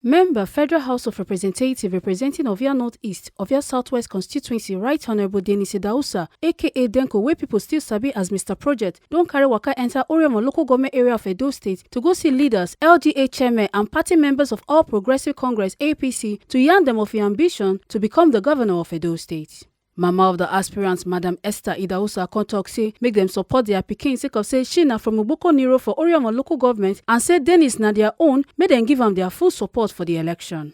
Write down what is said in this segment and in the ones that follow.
Member, Federal House of Representatives representing Ovia North-East, Ovia South-West constituency, Right Honorable Idahosa, aka Denko, where people still sabi as Mr. Project, don carry waka enter Orhiomwon local government area of Edo State to go see leaders, LGA chairmen and party members of All Progressive Congress APC to yarn them of the ambition to become the governor of Edo State. Mama of the aspirants, Madam Esther Idahosa, come talk say make them support their pikin sake of say she na from Uboko Niro for Orhiomwon local government and say Dennis na their own, make them give them their full support for the election.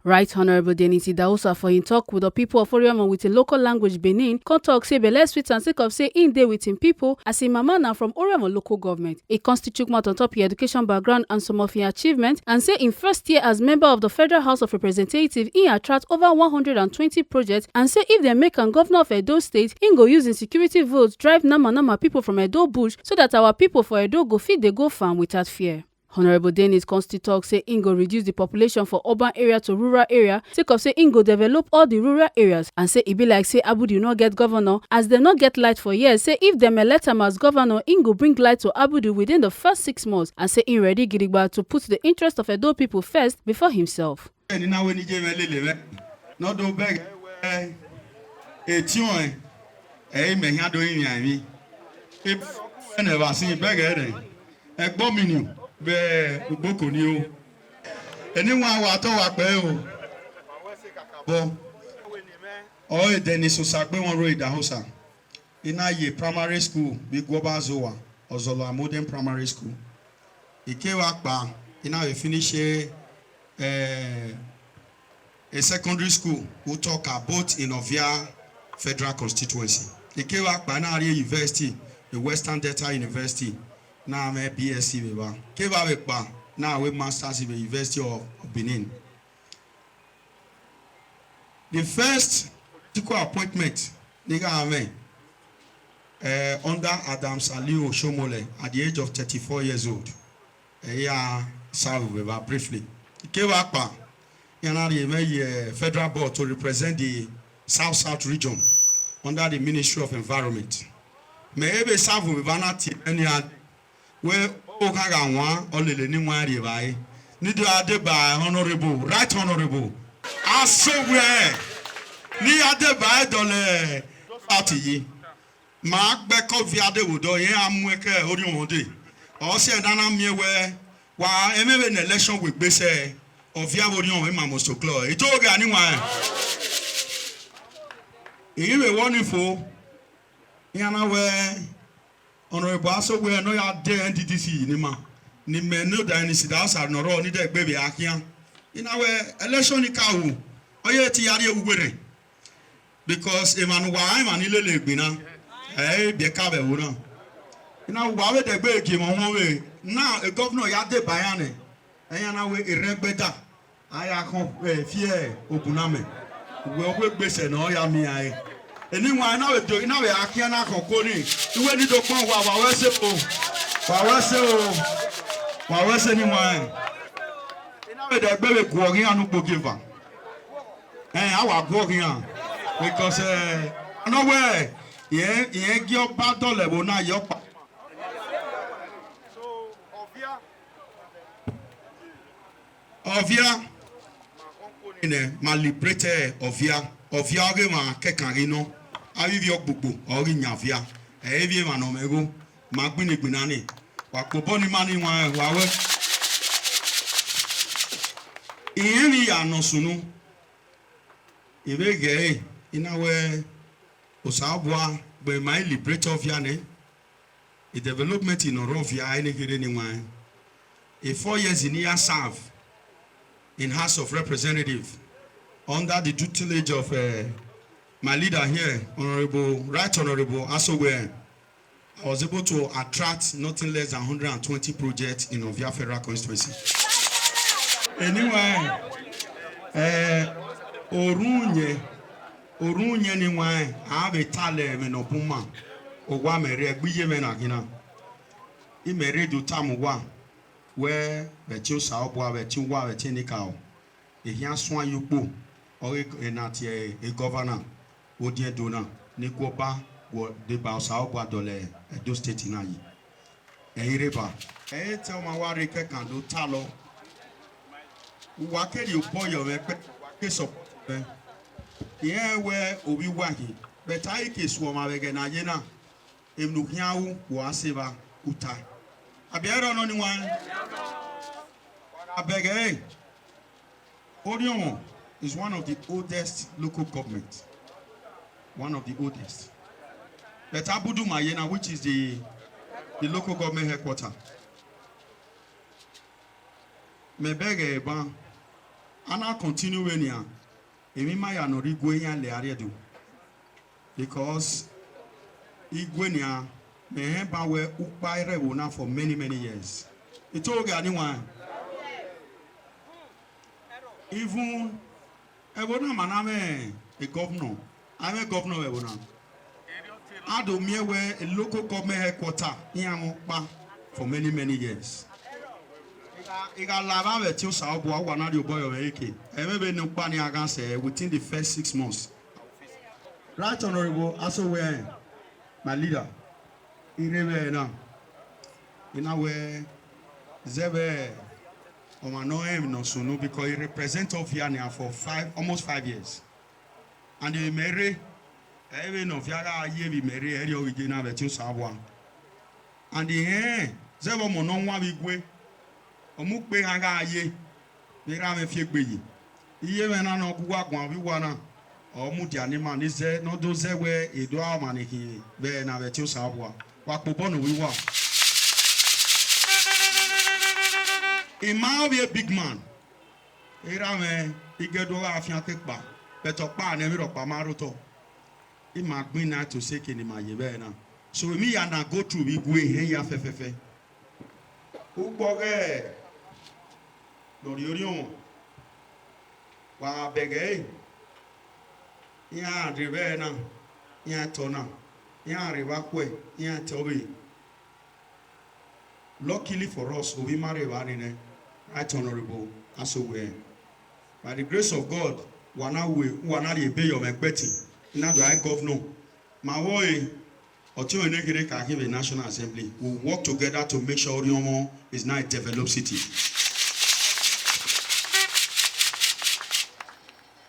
Right Honorable Idahosa for him talk with the people of Orhiomwon with a local language Benin, come talk say belle sweet and sake of say in day with him people as a mama now from Orhiomwon local government. A constitute on top your education background and some of your achievements and say in first year as member of the Federal House of Representatives he attract over 120 projects and say if they make an governor of Edo State, he go use insecurity votes drive nama people from Edo bush so that our people for Edo go fit they go farm without fear. Honorable Dennis Consti talk say Ingo reduce the population for urban area to rural area, sake of say Ingo develop all the rural areas and say it be like say Abudu not get governor as they not get light for years. Say if them elect him as governor, Ingo bring light to Abudu within the first 6 months and say he ready gidigba to put the interest of Edo people first before himself. Be Uboko ni o. Anyone wa to wa pe o. Bo. O Dennis Osagbe won ro Idahosa. Ina ye primary school bi Goba Zowa, Ozolo Modern Primary School. Ike wa pa ina we finish a secondary school who talk both in Ovia Federal Constituency. Ike wa pa na university, the Western Delta University. Now I'm a BSc beba. Keba wekpa. Now we masters in the University of Benin. The first political appointment nigga ame under Adams Aliu Shomole at the age of 34 years old. Yeah, serve beba briefly. Keba pa. Yana the federal board to represent the South region under the Ministry of Environment. Maybe serve beba na ti any where Okaga one or Lilini Wari by Nidu Adeba, Honorable, Right Honorable. I swear, Ni Adeba Dole Party. Mark Beckov Viade Wudo, Amweke, Orhiomwonde. Or say Dana Mewe, while an election with Besse of Yavorion, Mamos to Claw. It told anyone. You were wonderful. Yana where. Honorable also we no ya there NDDC ni ma ni me no da ni sida asa no ro ni de gbe bi akia ina we election ni ka wo oye ti yare ewure because emanu wa ima ni lele gbe na be ka be wo na ina wa we de gbe ki mo won we now a governor ya de bayane eyan na we eregbeda aya kan fie oguname we gbese na ya mi ai anyone now do now we are here now kokoni we need to come wa se ni wan now we dey gbe go orin anu po give am our go orin because no way yen gi oba dole bo na yo pa so Ovia ma liberated Ovia ge ma kekan no avivi ogbogbo ori nyavia evi ma no mego ma gbinigbina ni wa popo ni mani wa we iri ya no sunu ibege ina we osabua be my liberator Ovia ne the development in Orhiomwonde any gere ni wan a 4 years in year serve in House of Representatives under the tutelage of my leader here, Right Honorable Asowe. I was able to attract nothing less than 120 projects in Ovia Federal Constituency. Anyway, Orunye ni wan ave tale me no puma ogwa mere egbiye me na gina I mere do tamu wa we be ti o sa obo be ti wa be ti ni ka o ehia so ayupo o na ti e governor odie do na ni ko ba wo de ba sa obo adole Edo state na yi eyireba te o ma wa re ke kan do talo wa ke di o boyo me pe ke so yeah, where Obi Wahi, but I kiss woman again. Ajena, if Nukiau was Uta. I be on only one. I beg, hey, Orhiomwon is one of the oldest local government. One of the oldest. But Abudu Mayena, which is the local government headquarters. Me beg a ban, and I continue when you. Because Igwenya mehemba we ukpaire wona for many years. It told anyone. Even Ebona maname a governor. I'm a governor Ebona. I do me where a local government headquarters for many years. Within the first 6 months. Right Honorable, also where my leader, in our Zebe or my no sunu because he represents Ofiania for almost 5 years. And he marry even of Yaga Yevi marry area original vetu Sawa. And the Zebo Mononwa Wigwe. Omukpe haga aye mera me fie gbeyi iye me na no gwa gwan wi wana omudi anima ni ze no do ze we edo amaniki be na be ti o saboa wa popo no wi wa e ma be a big man era me igedo afian kepa beto pa na mi ro pa maroto I ma gbin na to say kini ma ye be na so me ya na go through we go he ya fefefe Ugboge Orhiomwon wa bege ya drive na ya tona ya riba kwe ya tobi luckily for us we marry one right honorable asowe by the grace of God wana dey pay your expecting na do I governor my boy Otu Enegire Kahibe National Assembly will work together to make sure Orhiomwon is now a developed city.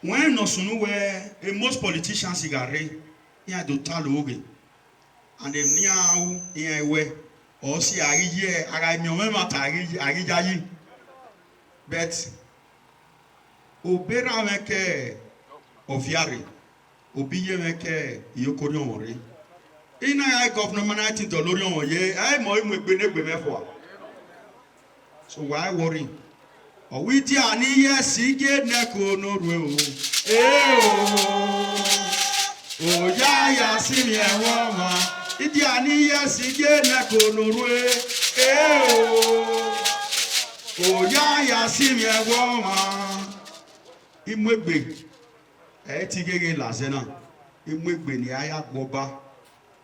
When no sunu where most politicians igare here do talo oge and them niau here we or see ariye ara mi o me mata arijayi but obera meke ofiare obiye meke Orhiomwon ina ya government to Orhiomwon ye ai mo imu egbenegbe mefo so why worry o wi ti ani yes ge neko no ru o ya si mi e wo ma idi ani yes ge neko no ru o ya si mi e wo ma imu egbe ti gege lazena imu egbe ni aya gboba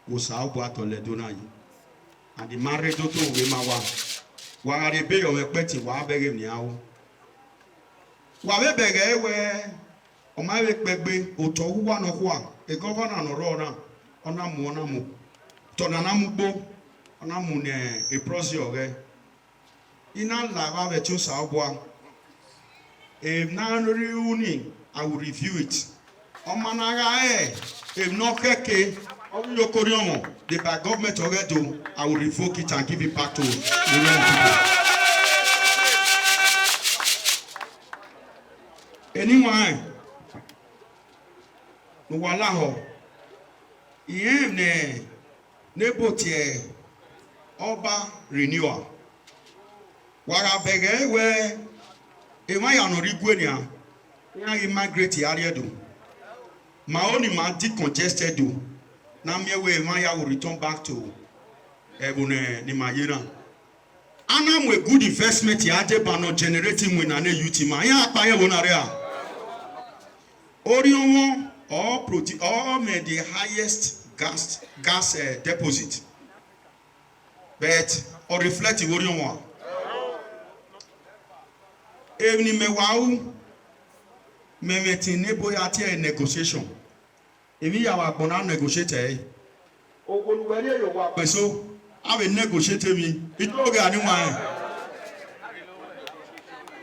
was out at Toledo. And the marriage to Wimawa. Why they pay your petty? Why beg him now? Why beg where on my baby, Oto one of one, a governor or Rona, on a monamu, Tonanamubo, on a mune, a prosio. In a lava vetu Sawa. If none reunion, I will review it. On Managa, if no keke. Orhiomwon, the by government already, I will revoke it and give it back to the young people. Anyway, no walaho. Iem ne botie oba renewal. Wara bege we emaya no rigwenia. Ya immigrate area do. My only man decongested do. Now Maya will return back to Ebune Nimayena. And I'm a good investment. Yade bano generating when I youth man. Ya paya wonarea. Orhiomwon or made the highest gas deposit, but or reflective Orhiomwon. Even me wow, me meeting nebo yati negotiation. If you are going to negotiate, so I will negotiate me. It will be anyone.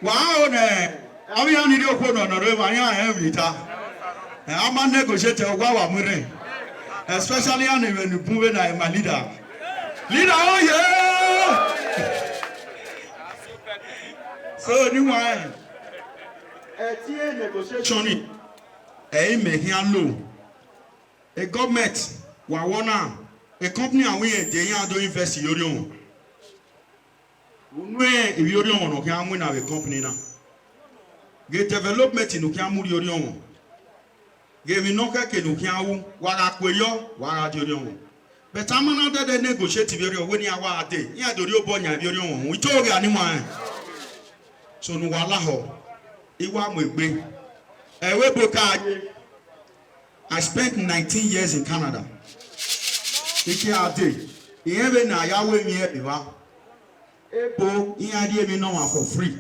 Wow, I mean, I need your phone on a river. I am it. I'm a negotiator. Especially when you move in, I'm a leader. Leader, oh yeah! So, anyone, a negotiation, a make low. A government, a company, and we do invest in Orhiomwon. If Orhiomwon can win our company now. Get development in Orhiomwon. Give me no cake in Ukiawu, Waraquayo, Waradorion. But I'm another negotiative when you are a day. Yeah, do you born Orhiomwon? We told you anyone. So, no Walaho, Iwa Mugbe, a Weboka. I spent 19 years in Canada. For free.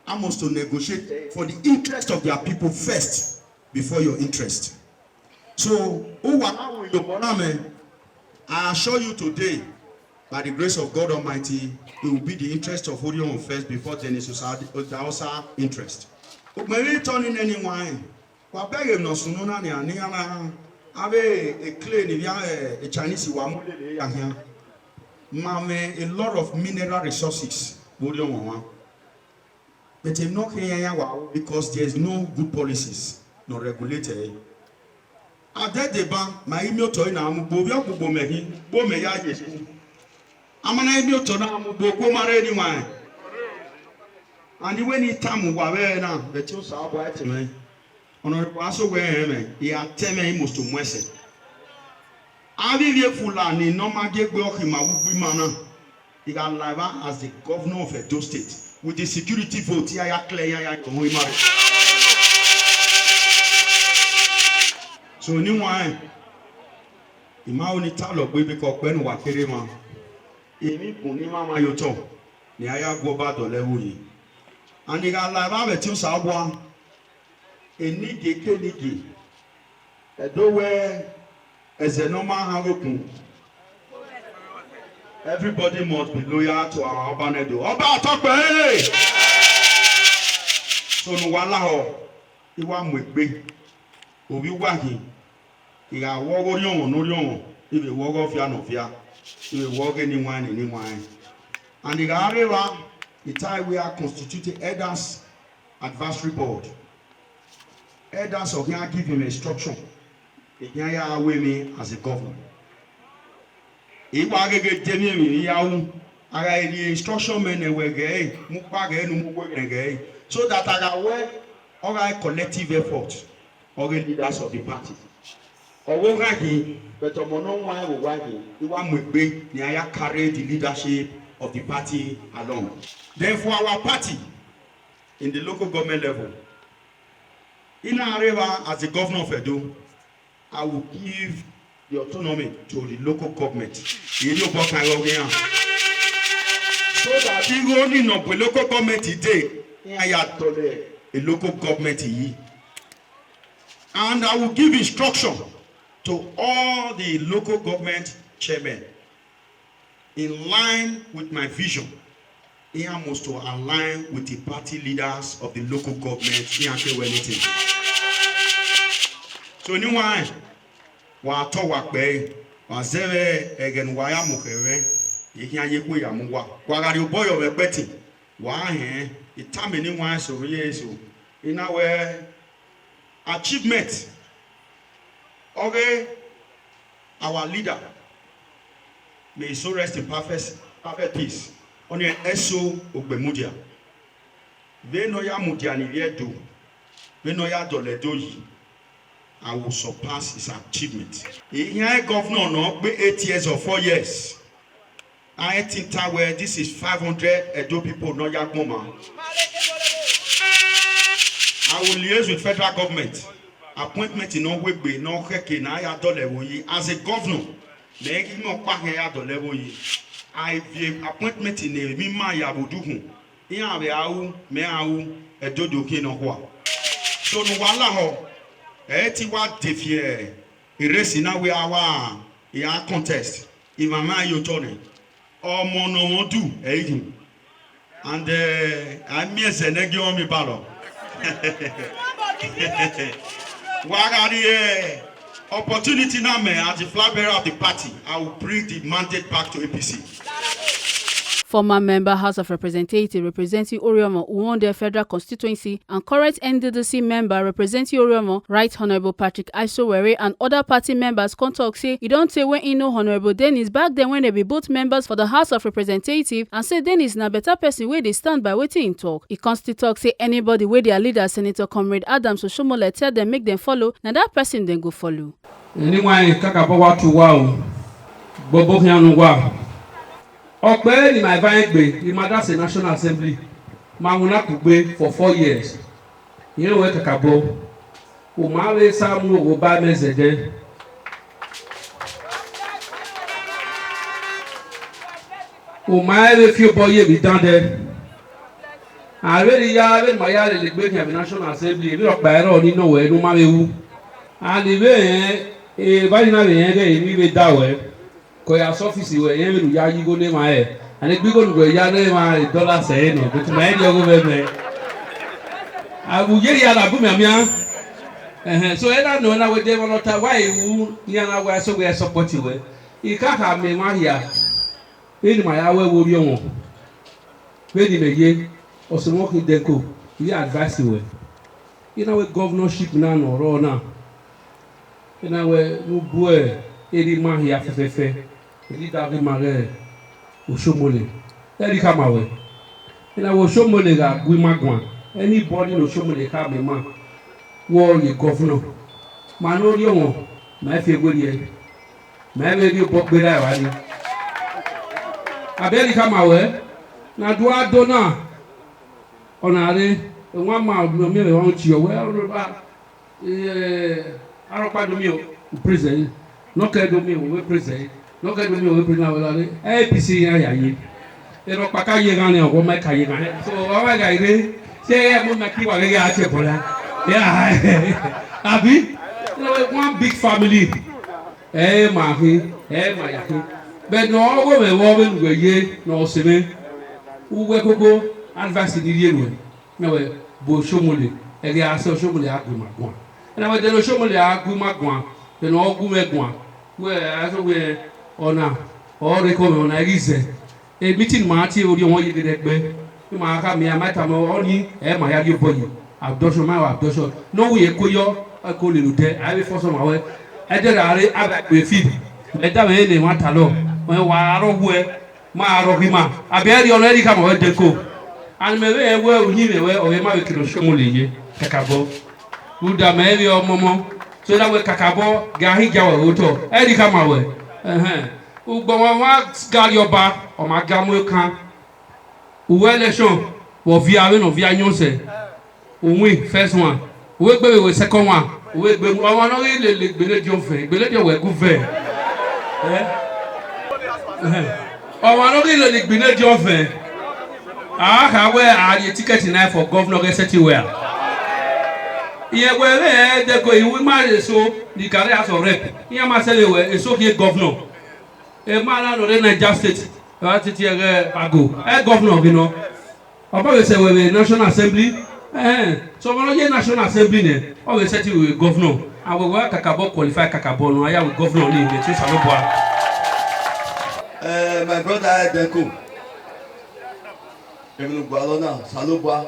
I must to negotiate for the interest of their people first before your interest. So, I assure you today, by the grace of God Almighty, it will be the interest of Orhiomwon first before the Idahosa interest. Maybe turning anyone. Ave a claim a Chinese Mame a lot of mineral resources. But I'm not here because there's no good policies, no regulated. At that deba, my email to Bobia Bomehi, Bomeya. I'm an email to Boma. And when he tamu wavena, the two saw white man. Honorable also where he had 10 minutes to Mwese. Avivier Fulani, no Magego Hima, he got live as the governor of Edo State with the security vote. So, new one, Imaoni Talo, baby cock, Ben Wakerema, Emi Punima Mayoto, Niaya Goba Dolewui, and he got live at two Sabwa. Enigi, a doorway as a normal hangoku. Everybody must be loyal to our Abanedo. Oba talk hey! So no walaho, he want with big. Obi wahi, he got walk on Orhiomwon, if you walk off Yanofia, if you walk anyone. And the Areva, the time we are constituted elders advisory board. Elders of here give him instruction. Here away me as a governor. If I get Jimmy, I the instruction men were gay, so that I got work all right collective effort, all the leaders of the party. Or but you want me big, carry the leadership of the party along. Then for our party in the local government level. In Areva, as the governor of Edo, I will give the autonomy to the local government. So that you only know the local government today, a local government. And I will give instruction to all the local government chairmen in line with my vision. He must to align with the party leaders of the local government. He can't do anything. So anyone, wa to wa pe, wa zere again wa ya mukewe, he can't ye kuya muwa. Wa gari boyo we beti, wa he, itame anyone so yeso. In our achievement, okay, our leader may so rest in perfect peace. On your eso ogbemudia. Ve no ya mudia ni do. Ve no ya dole doyi. I will surpass his achievement. Here governor no be 8 years or 4 years. I think that where this is 500 Edo people no ya mama. I will liaise with federal government. Appointment in Onwegbe, no Heke, na ya dolewoyi. As a governor, they give me a ya dolewoyi. I have appointment in a Mima Yabuduhu. Iya be au, me au, e dodo ke no ho. So no wala ho. Ti wa defie. Iresi na we awa ya contest. Imama Yotone. Omo no won do eyin. And I miss a negi on me balo. Wagari opportunity now, me as the flag bearer of the party, I will bring the mandate back to APC. Former member House of Representatives representing Orhiomwonde Federal Constituency and current NDDC member representing Orhiomwon, Right Honourable Patrick Aisowere and other party members come talk say e don tey when know Honourable Dennis back then when they be both members for the House of Representatives and say Dennis na better person wey dey stand by wetin im talk. E come still talk say anybody wey their leader Senator Comrade Adams Uhumwonde tell them make them follow, na that person dem go follow. Anyway, kaka watu wao bobo hianu wa. Okbe ni my vine in Madras National Assembly. Mamuna kugbe for 4 years. You know where kakabo. Umawe samu oba mezede. Umawe few boye be done there. I really have my yard the National Assembly. We rock by road, you know where no mawe. And the way a valina we dawe. Koya office we yemi ya yigo ne ma e and e bigo go ya ne ma dollar say no but my end go be abu ye ya la bu me amia so e na no na we dey volunteer why wu ya na we so we support we e ka ha me ma ya e ni ma ya we wo ri won we ni me ye osomo ki denko we advise we you know we governorship na no ro na you know we no boy e di ma ya fefefe leader of Mare Uhumwonde. Eri kamawe. Ina Uhumwonde ga gwimagwan. Anybody no Uhumwonde ka me ma. Wo ye governor. Ma no ri won. Ma fe gori e. Ma be ri bo gbe da wa ni. Aberi kamawe. Na do adona. Onare won ma do me won chi o we aropa do mi o president. No ke do mi o we president. No get me over now. APC ya ye. Ero paka ye gan o ma ka ye gan. So wa ga ire say mo na ki wa ge a che bola. Yeah. Abi. One big family. Ma fi, ma ya fi. But no go me wo be ngo ye no se me. U we gogo advice ni ye no. Na we bo Uhumwonde. E ge ase Uhumwonde agumagwan. Na we de Uhumwonde agumagwan. Be no ogumegwan. We aso we ona ore ko me ona gize e meeting ma ti ori won ye de gbe ma ka mi amata mo oni e ma ya gi boyi abduction ma abduction no we ko yo ko le lu de I be for some we e de are abagbe feed e da me le won ta lo won wa ro we ma ro bi ma aberi ona ri ka mo de ko an me we oyin me we o ma we kiro Uhumwonde ye kakabo uda me bi o momo so that we kakabo ga hi jawo oto e ri ka ma we ugbo wa gari oba o ma gamu kan uwe election wo via we no via nyonse win first one we gbe we second one we gbe o no le gbele di ofe gbele di we gu ve o wa no le gbele di ofe ka we a ticket na for governor get where iye we le de go iwe ma so the carry as of rep iye ma sele we so here governor e ma na no de Niger state wa titi e ago e governor bi no oba we say we national assembly so we no ye national assembly ne o we set we governor and we work kakabo qualify kakabo no aya we governor ni le so saloboa my brother Denko eminu gba lo na saloboa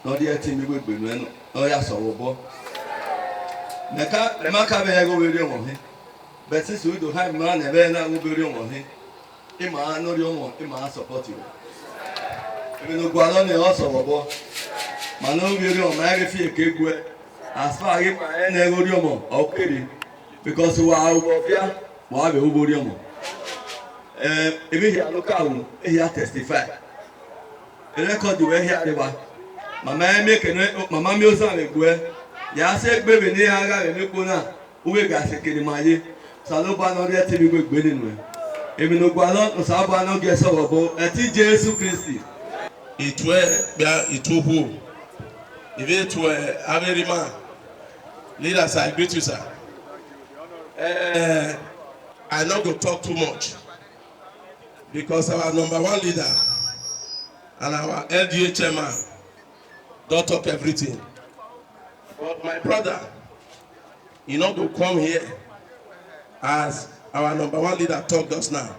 no de eti mi gbegbe nu enu o ya sowo bo neka le maka be go we ri won he but since we do have man e be na go be ri won he e ma no ri won e ma support you eminu gba lo ni o sowo bo ma no we ri won ma re fi eke gu e as far as ma e na go ri won o kere because we are obia wa be wo ri won e be here local e here testify e record we here re wa Mama mi osa me gwe. Ya se gbe ni aga me ko na. Uwe ga se kini maye. Salo ba no re ti mi gbe ni nu. Emi no gwa lo sa ba no ge so bo. Eti Jesu Christi. It who. If it were Amerima, leaders, I greet you, sir. I'm not going to talk too much because our number one leader and our LDA chairman don't talk everything. But my brother, you know, to come here as our number one leader talked us now.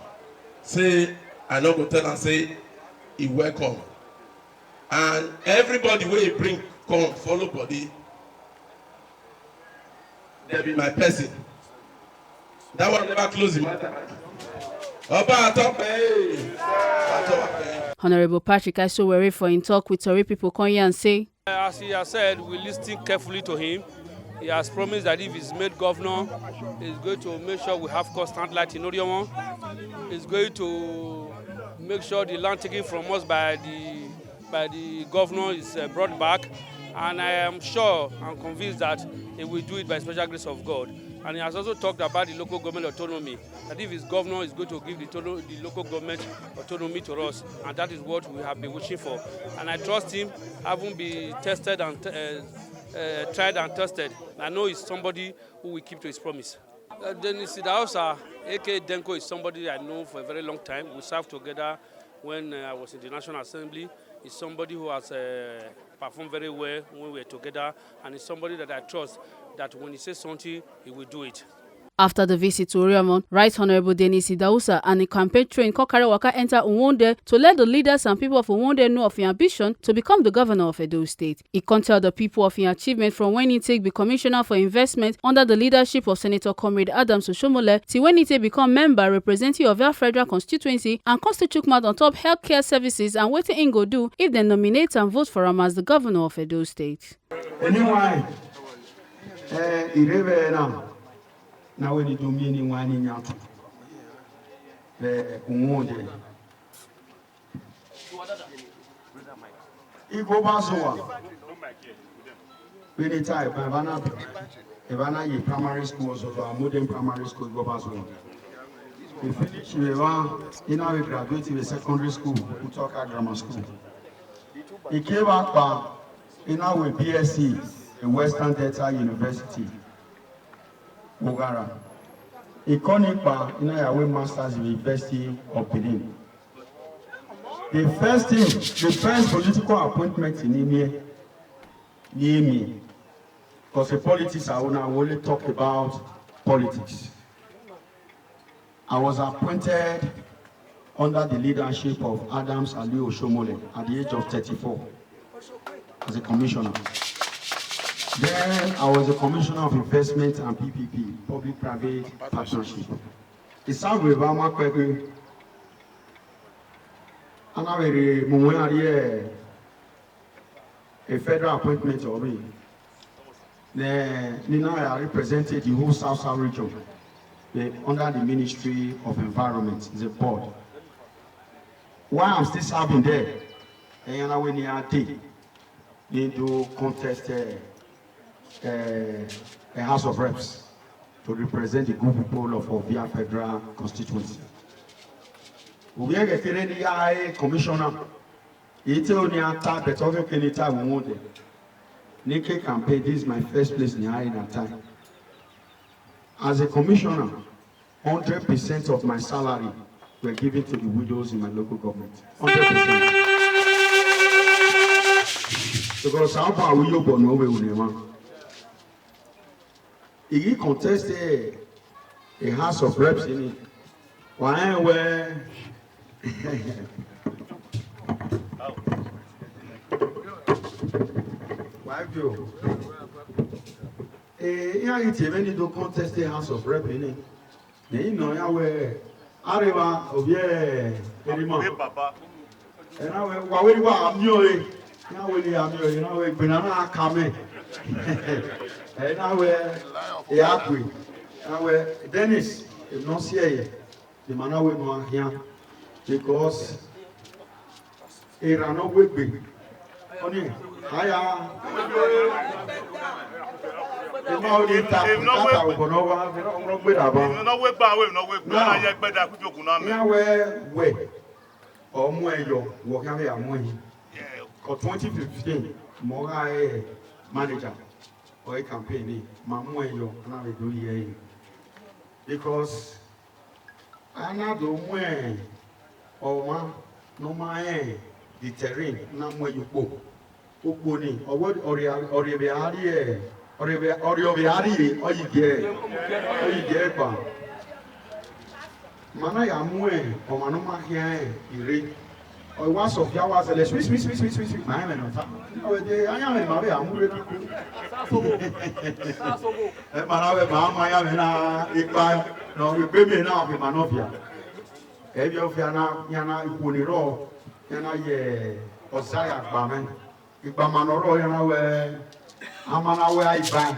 Say, I know go tell and say, he welcome. And everybody where he bring, come, follow body. They be my person. That one never close the matter. Honorable Patrick Aisowere for in talk with Tori people come here and say, as he has said, we listen carefully to him. He has promised that if he's made governor, he's going to make sure we have constant light in Orhiomwon. He's going to make sure the land taken from us by the governor is brought back. And I am sure and convinced that he will do it by special grace of God. And he has also talked about the local government autonomy, that if his governor is going to give the local government autonomy to us, and that is what we have been wishing for. And I trust him, having been tested and tried and tested. I know he's somebody who will keep to his promise. Dennis Idahosa, aka Denko, is somebody I know for a very long time. We served together when I was in the National Assembly. He's somebody who has performed very well when we were together, and he's somebody that I trust that when he says something, he will do it. After the visit to Orhiomwon, Right Honorable Denis Idahosa and a campaign train Kokare Waka enter Uhumwonde to let the leaders and people of Uhumwonde know of his ambition to become the governor of Edo State. He can tell the people of his achievement from when he take the commissioner for investment under the leadership of Senator Comrade Adams Uhumwonde till when he take become member representative of our federal constituency and constitute on top healthcare services and what he go do if they nominate and vote for him as the governor of Edo State. Anyway, now when you do meaning one in your Uhumwonde. Iko basoa. We need time. Ivana ye primary schools of our modern primary school go basoa. We finish we graduate in secondary school, we talk at grammar school. He came back in our BSc in Western Delta University. Mugara. Ikonipa in our masters in the University of Benin. The first political appointment in Niamey, because the politics I will only talk about politics. I was appointed under the leadership of Adams Uhumwonde at the age of 34 as a commissioner. Then I was a commissioner of investment and PPP, public-private partnership. The South River Makwebe, and I was a federal appointment of me. Then I represented the whole South region under the Ministry of Environment, the board. While I'm still serving there, and I went need to contest a House of Reps to represent the group people of Ovia Federal Constituency. We are getting the commissioner. It's only a time, but over any time we want it. Nike campaign, this is my first place in that time. As a commissioner, 100% of my salary were given to the widows in my local government. 100%. Because how far we go no way with them. He contested a House of Reps in it. Why were why do? Yeah, it's even to contest a House of Reps in it. You know, yeah, where Areva Ovie Erima. And I went, why were I'm you? Now we are you know, we banana come. And now we're happy. Now we're Dennis, if not here, the man we know here because he ran away big. Haya. No way back, we no way back. Omueyo, Wakame Amui. For 2015, Mora manager or a campaign, Mamueyo, and I do ye. Because I not do when or one no my the terrain, not where you go. Uponi, or what Orhiomwonde, Orhiomwonde, or you get, Mana ya mwe o manoma here ire o wa so fia wa sele sweet na me no ta o de anya me ma be amure bi e mana we ma ma ya me na ipa no igbe mi na fi manofia e bi o fia na ya na iku ni ro ya na ye osaya gba me igba manoro ya na we amana we aiba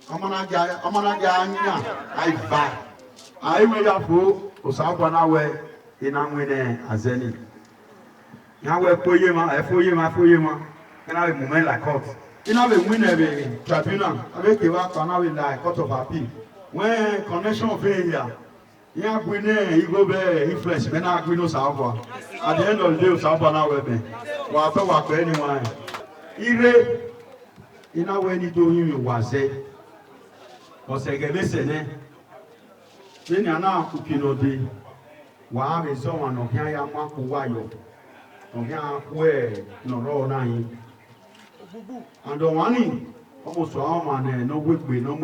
amana ja anya aiba I will have to Osabana way in Amwine Azeni. Now we're Poyema, and I have a moment like hot. In our winner tribunal, I make a work on our like court of appeal. When connection of failure, yeah, Gwine, you go there, influence, when I Gwino Saba. At the end of the day, Sabana Webe, what about anyone? Ire, in our way, you do him was a listen. Then ana ukinode wa me so wan no hia ya ma ko wayo no hia we no ro na yin and on wani almost so man no wegbe no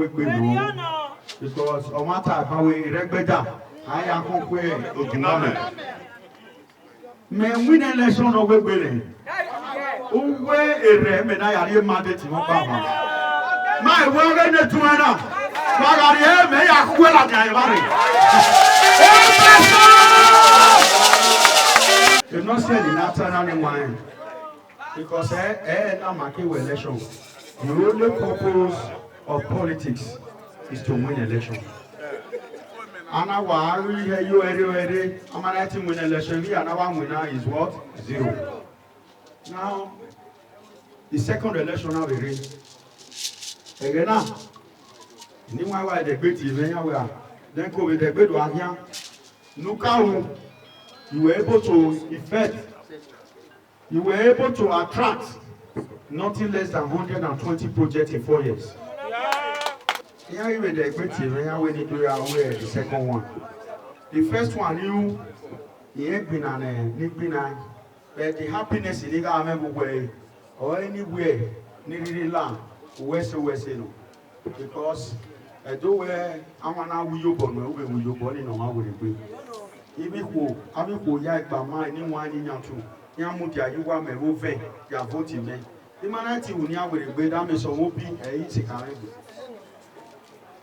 because o matter ba we regbeja aya ko pe oguname me win election no wegbe le o we ere me na yare mandate mo ba ma my we ne tuana you've not said in after wine because not marking election. The only purpose of politics is to win election. And now we hear you every I'm not win election here and our winner is what? 0. Now the second election now we read again now. Ni wa wa de gbe ti me ya we then ko we de gbe do ahia nukaru you were able to effect you were able to attract nothing less than 120 projects in 4 years. Yeah, you were de gbe ti me ya we ni do ya we the second one. The first one you ain't been an but the happiness in the government way or anywhere near land west no because do where amana wuyo bono we wuyo boni no ma we gbe ibi ko ya igba ma ni wan ni nyatu ya mu dia yi wa me wo ve ya vote me the manati wu ni awere gbe da me so wo bi e ti kan gbe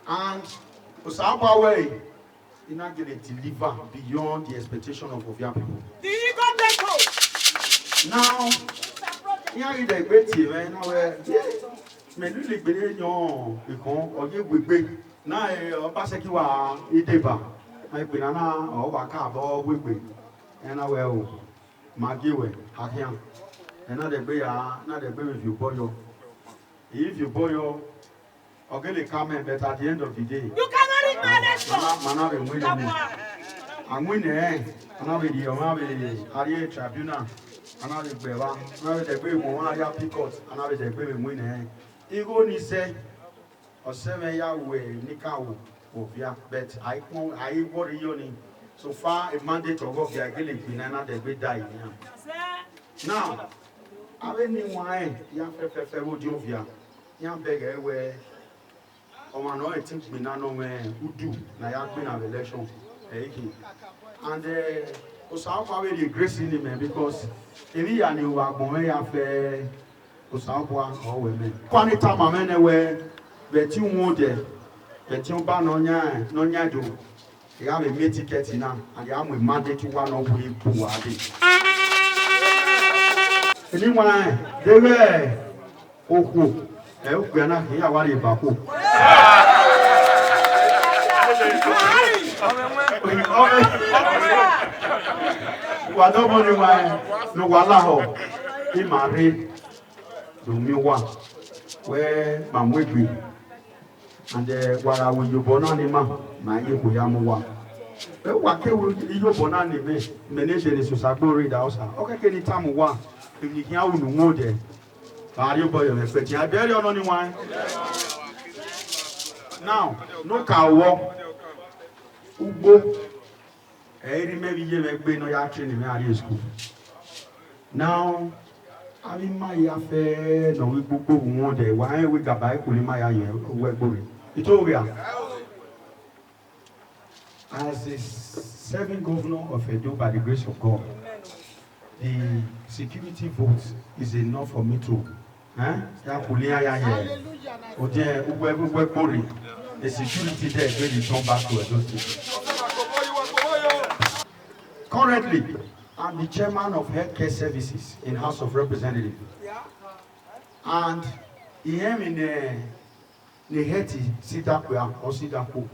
and osaba way ina get deliver beyond the expectation of your people. Now ya ri de gbe ti me na we melu le gbere yan ikon oye gbegbe na oba se ki wa ideba na ipe na o wa ka bo gbegbe na we o magiwe hakian na de gbe ya na de gbe if you boyo ogele come but at the end of the day you cannot read my election mana be win me and win na be di o ma be ari tribunal ana be gbe wa na be de gbe mo wa ya picot ana be de gbe me win Igo ni say oseme ya we nikawo obia but I worry you so far a mandate of God ya gele binana de be die now ave ni wan ya fe wo di ovia ya beg we o ma no e think binana me udu na ya gbe na election and osawo we dey grace in him because ebi ya ni wa gbon ya fe Osabwa or women. Quanita mamene we beti wode beti ba no nya do. You have a meet ticket now and you have a mandate one of we puade. Anyone they were oku e oku na here wari ba ko. Wa do mo ni wa no wala ho. I marry Uhumwonde, where Mamwegri, and while I will you bonanima, my Uhumwonde. What can you bonani me? Manage the Susagori house. Okay, any time one, if you can't know there. Are you boy of expecting? I barely on only one. Now, no car walk. Ubo. Maybe you may be no action in my school. Now, I mean, my affair, no, we book one day. Why we got by pulling my eye? It's over. As a serving governor of Edo by the grace of God, the security vote is enough for me to. The security there really come back to Edo State. Currently, I'm the chairman of healthcare services in House of Representatives. And I am in the Haiti, Sidakwa or Sidako.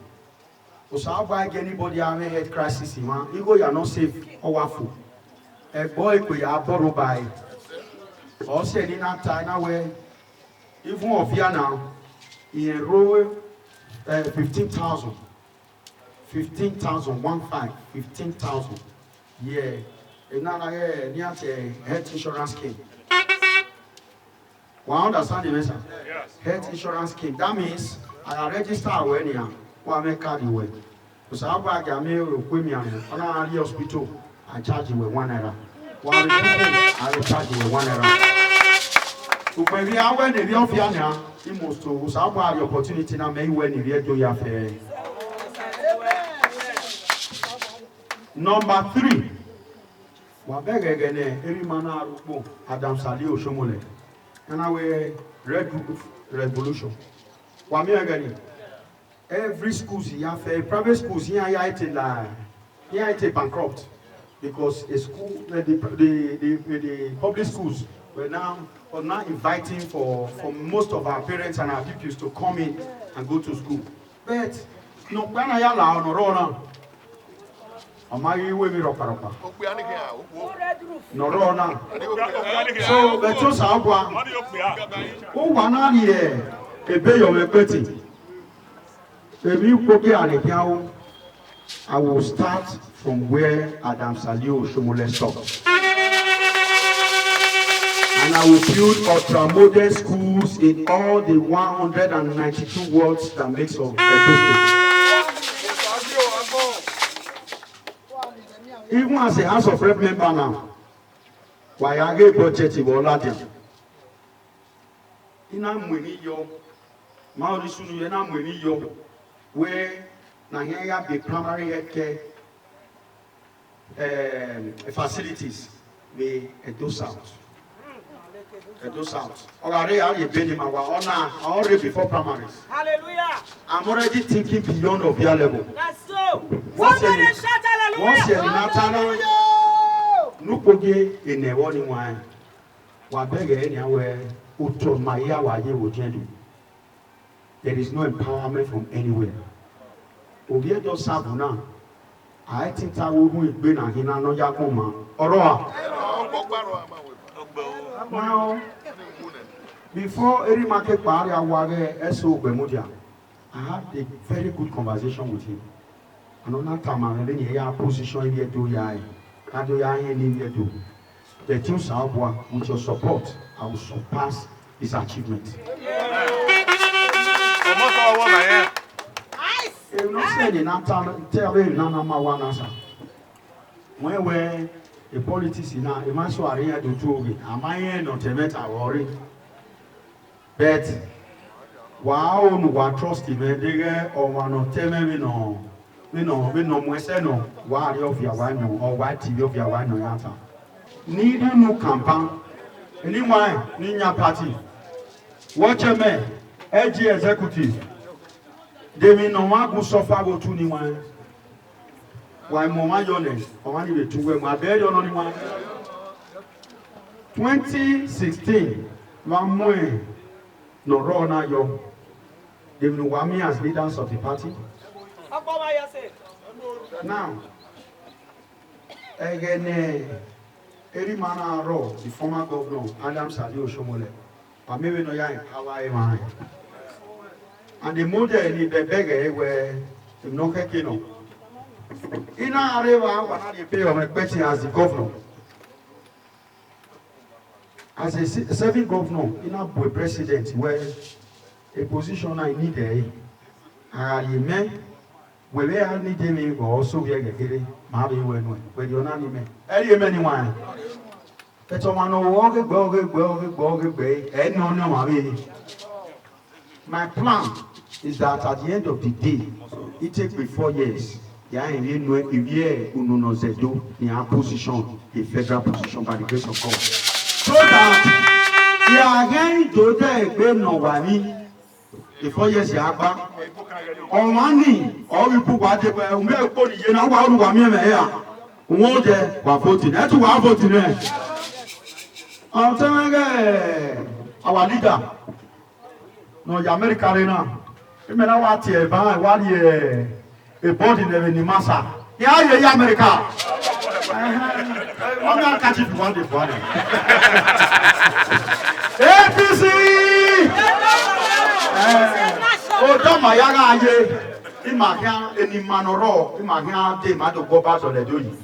So how about anybody having health crisis in one? You are not safe or waffle. A boy could have borrowed by. Also in that time where even of here now, he enrolled 15,000. 15,000, 15,000. Yeah. And now near health insurance scheme. Well, understand the message? Yes. Health insurance scheme. That means I register when you are make card away. Because I bag a mail with me on the hospital. I charge you with £1. While I will charge you with £1. So when we are when the real Fiana, you must to have the opportunity now. May when you do your fair. Number 3. Wabega again, every man Adam Salio Shomole. And our Red Revolution. Wami again. Every school here, private schools here, here bankrupt because a school, the public schools were now inviting for most of our parents and our pupils to come in and go to school. But no, when I allow no run. No run. So the two Sagwa. Oh, one year, a bay of a petty. I will start from where Adam Salio Shomole stopped. And I will build ultra-modern schools in all the 192 wards that makes of Edo State. Even as a House of Rep member now, why I get budget in Oladia. In a money yo, Mauritius, in a money yo, where Nigeria the primary healthcare facilities we Edo South. Edo South. Already I have been in my already before primaries. Hallelujah. I'm already thinking beyond of your level. That's so. Once you're in Natana, no poge in the warning wine. Wabega anywhere, Utomaya Waye would do. There is no empowerment from anywhere. Obiedo Sabuna, I think I will be a Hina no Yakoma. Oroa. Now, before any market party, I was SO Bemudia. I had a very good conversation with him. And on that time, I really hear position here to Yai. I do Yai and here to. The two Sabwa, with your support, I will surpass his achievement. I'm not saying I'm telling you, one answer. When the politics in a man so are here to do, am I not a matter worry? But wow, no trust him, or one or tell me no, we no more say no, why of your wine or white TV of your wine no answer. Needing no campaign, anyone, Nina party. Watch a man, AG executive. They mean no one who suffer go to anyone. Why Mama Yones, or one of the two were my bed on anyone. 2016, one more no Rona Yo. They will want me as leaders of the party. Now, again, every man the former governor, Adam Salio Shomole, but maybe no ya empower man. And the model in the beggar where the no kekino. In our area, when I pay my question as the governor. As a serving governor, in a president where a position I need a man where I need him also we are getting maybe when you're not in anyone. That's all I know. Walk away, and no. My plan is that at the end of the day, it takes me 4 years. Yeah, in year ununozedo in our position, a federal position by the grace of God. So that we are going to the no one. The 4 years you have back. On money, all we put what they were, we are putting in our one here. One day, we're voting. That's why we're voting. I'm telling you, our leader. No, the American now. You may not want to buy what a body in the massa. Yeah, America. I'm not catching one day for APC. Oh, don't my young eye. In my hand, in Manoro, in my hand, they might go back to the doing.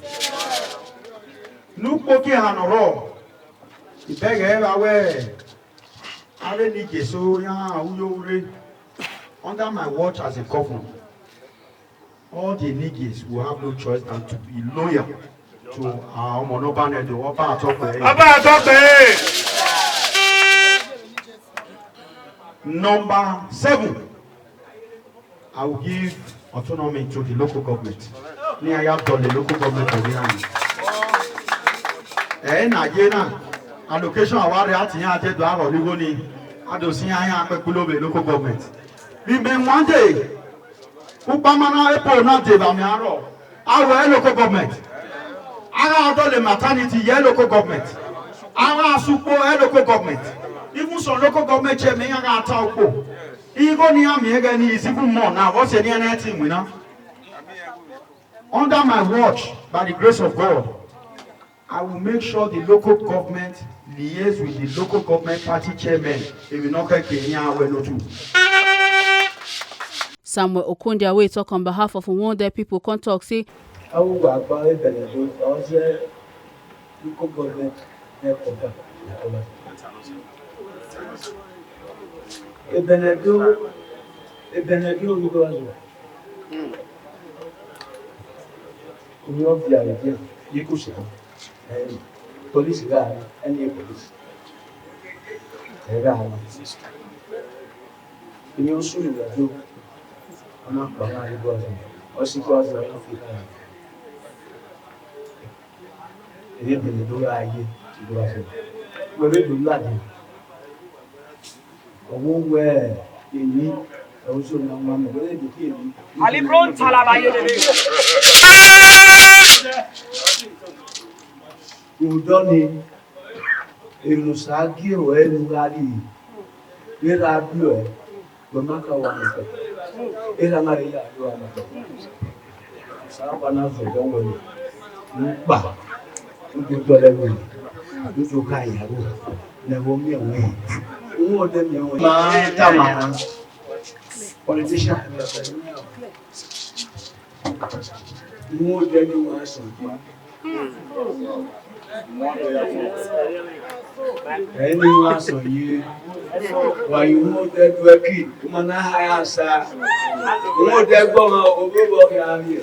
No poking on a row. The beg away. I really need so under my watch as a governor. All the niggas will have no choice than to be loyal to our monobane the Oba Atokbe. Number 7, I will give autonomy to the local government. Ni I have done the local government of Nigeria. Allocation award at the do our Ligoni. I don't see I local government. We been one day. Upamana Epo not Devamiaro. Our local government. Our the maternity local government. Our super local government. Even some local government chairman are talk. Even near me again is even more now. What's any anything we know? Under my watch, by the grace of God, I will make sure the local government liaise with the local government party chairman. If you not Kenya, we know too. Samuel Okundia we talk on behalf of Uhumwonde people can talk say I will work by the local government. Police guy and the police. You should do. I'm not behind the government. Or she was a African. It didn't be the door I get to go ahead. We're ready to Latin. A woman where you need also no one will be here. Alibron Talabaye. You don't need a Musagi or any lady. Where are you? Mamaka one. Ela Maria, you are not. Savannah for Gomway. Bah, you go to the you to Kaya. Never me away. More than you, Tamara. Politician. More than you are something. Anyone saw you while you moved that working, Manahaya, sir. More than go over here.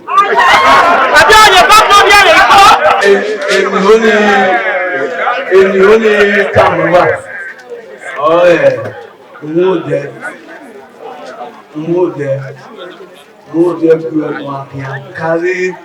In the only town back. Oh, yeah. More there, carry.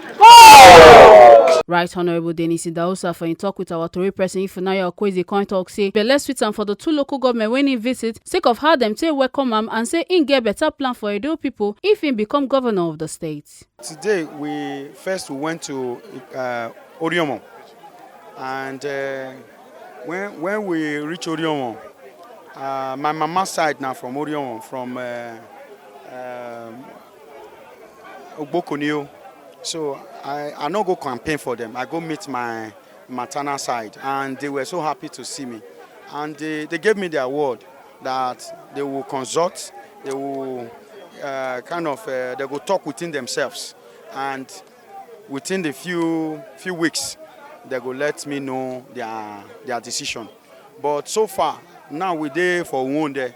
Right Honorable Denis Idahosa for in talk with our Tory person Ifunanya Okwezi coin talk say belle sweet am for the 2 local government when he visit sake of how them take welcome am and say in get better plan for Edo people if he become governor of the state. Today we went to Orhiomwon, and when we reach Orhiomwon, my mama's side now from Orhiomwon, from Ogbokonio. So I no go campaign for them. I go meet my maternal side, and they were so happy to see me. And they gave me their word that they will consult, they will they will talk within themselves, and within the few weeks, they will let me know their decision. But so far, now we're there for Uhumwonde,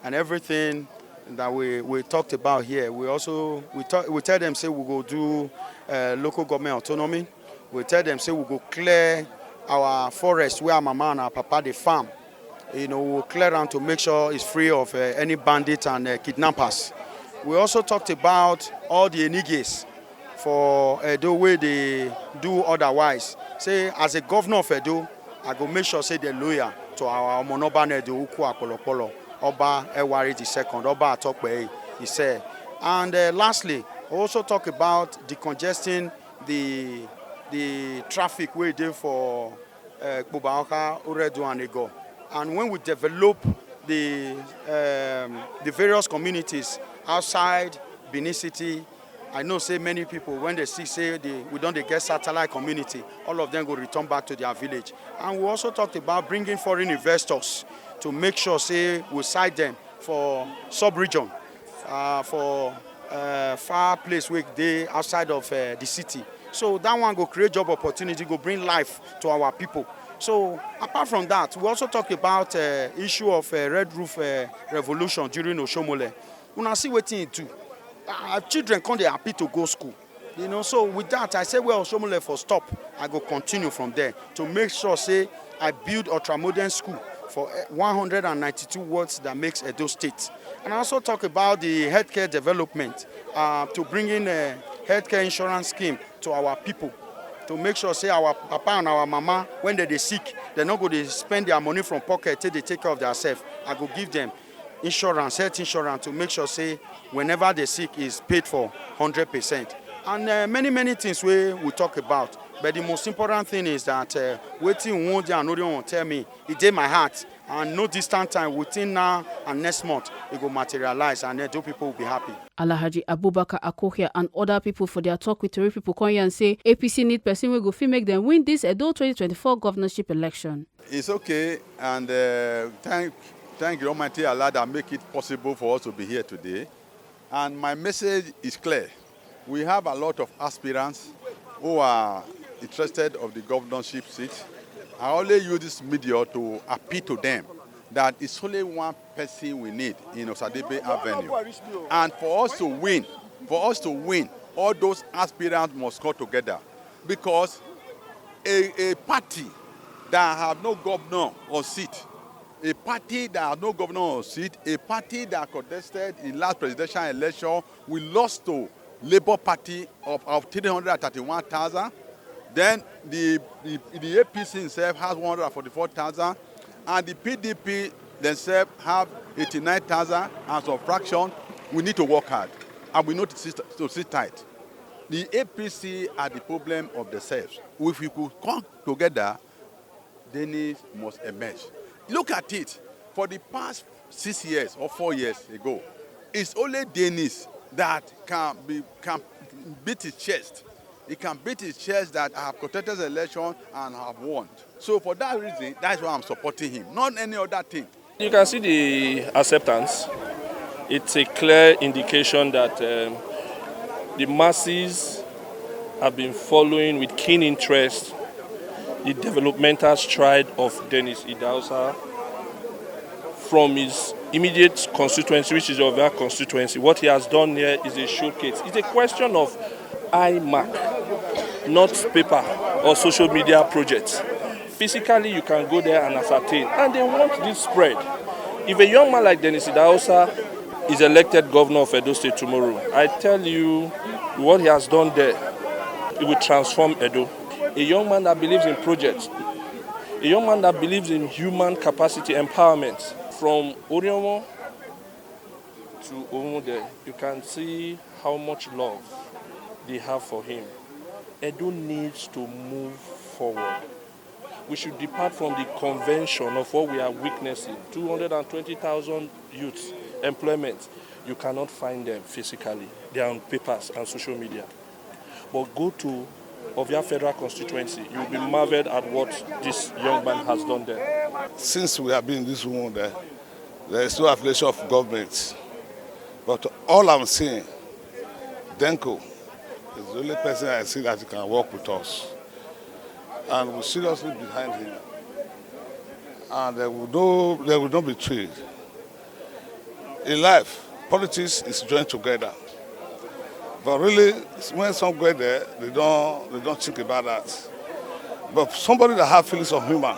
and everything that we talked about here, we tell them say we go do local government autonomy. We tell them say we go clear our forest where our mama and our papa they farm. We'll clear them to make sure it's free of any bandits and kidnappers. We also talked about all the enigies for Edo way they do otherwise. Say as a governor of Edo, I go make sure say they're loyal to our Monoban Edo Uku Apolopolo, Oba Ewari II, Oba Atokbe, he said. And lastly, we also talk about decongesting the traffic we do for Kubaoka, Uredu and Ego. And when we develop the various communities outside Benin City, I know say many people when they see say we don't get satellite community, all of them go return back to their village. And we also talked about bringing foreign investors to make sure say we site them for sub-region, for far place where they outside of the city. So that one go create job opportunity, go bring life to our people. So apart from that, we also talk about issue of Red Roof revolution during Uhumwonde. Una see wetin it do. Our children come, they happy to go school. So with that, I say, well, Uhumwonde for stop. I go continue from there to make sure, say, I build ultramodern school for 192 wards that makes Edo State. And I also talk about the healthcare development to bring in a healthcare insurance scheme to our people, to make sure, say, our papa and our mama, when they sick, they're not going to spend their money from pocket till they take care of themselves. I go give them insurance, health insurance, to make sure, say, whenever they sick is paid for 100%. And many things we talk about. But the most important thing is that waiting Uhumwonde and Orhiomwon tell me, it's in my heart. And no distant time, within now and next month, it will materialize and Edo people will be happy. Alhaji Abubakar Akohia and other people for their talk with Tori people come here and say APC need person will go fit make them win this Edo 2024 governorship election. It's okay, and thank the Almighty Allah that make it possible for us to be here today. And my message is clear. We have a lot of aspirants who are interested of the governorship seat. I only use this media to appeal to them that it's only one person we need in Osadebe Avenue. And for us to win, all those aspirants must come together. Because a party that have no governor or seat, a party that has no governor or seat, a party that contested in last presidential election, we lost to Labour Party of 331,000. Then the APC itself has 144,000, and the PDP themselves have 89,000 and some fraction. We need to work hard, and we need to sit tight. The APC are the problem of themselves. If we could come together, Denis must emerge. Look at it. For the past 6 years or 4 years ago, it's only Denis that can beat his chest. He can beat his chest that I have contested the election and have won. So for that reason, that's why I'm supporting him, not any other thing. You can see the acceptance. It's a clear indication that the masses have been following with keen interest the developmental stride of Denis Idahosa from his immediate constituency, which is Ovia constituency. What he has done here is a showcase. It's a question of eye mark, not paper or social media projects. Physically, you can go there and ascertain. And they want this spread. If a young man like Denis Idahosa is elected governor of Edo State tomorrow, I tell you what he has done there, it will transform Edo. A young man that believes in projects, a young man that believes in human capacity empowerment. From Orhiomwon to Uhumwonde, you can see how much love they have for him. Edo needs to move forward. We should depart from the convention of what we are witnessing. 220,000 youths, employment. You cannot find them physically. They are on papers and social media. But go to of your federal constituency, you will be marveled at what this young man has done there. Since we have been in this room, there is no affiliation of government. But all I'm saying, Denko is the only person I see that can work with us. And we're seriously behind him. And there will not be trade. In life, politics is joined together. But really, when some go there, they don't think about that. But somebody that has feelings of humor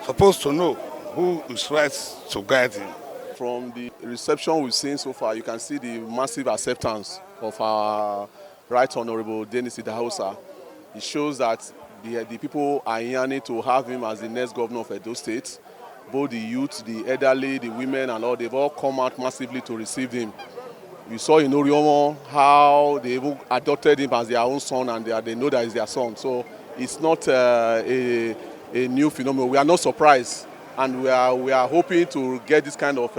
supposed to know who is right to guide him. From the reception we've seen so far, you can see the massive acceptance of our Right Honorable Denis Idahosa. It shows that the people are yearning to have him as the next governor of Edo State. Both the youth, the elderly, the women and all, they've all come out massively to receive him. We saw in Orhiomwon how they even adopted him as their own son, and they know that he's their son. So it's not a new phenomenon. We are not surprised, and we are hoping to get this kind of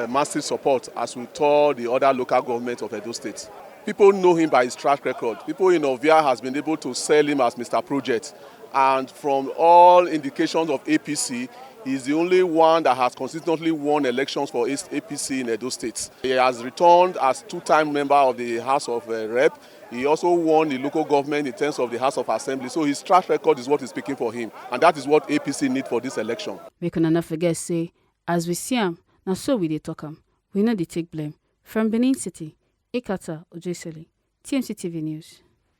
massive support as we tour the other local governments of Edo State. People know him by his track record. People in Ovia has been able to sell him as Mr. Project, and from all indications of APC, he's the only one that has consistently won elections for APC in Edo State. He has returned as two-time member of the House of Rep. He also won the local government in terms of the House of Assembly. So his track record is what is speaking for him. And that is what APC need for this election. Make una not forget, say, as we see him, now so we dey talk him. We know they take blame. From Benin City, Ikata Ojesele, TMC TV News.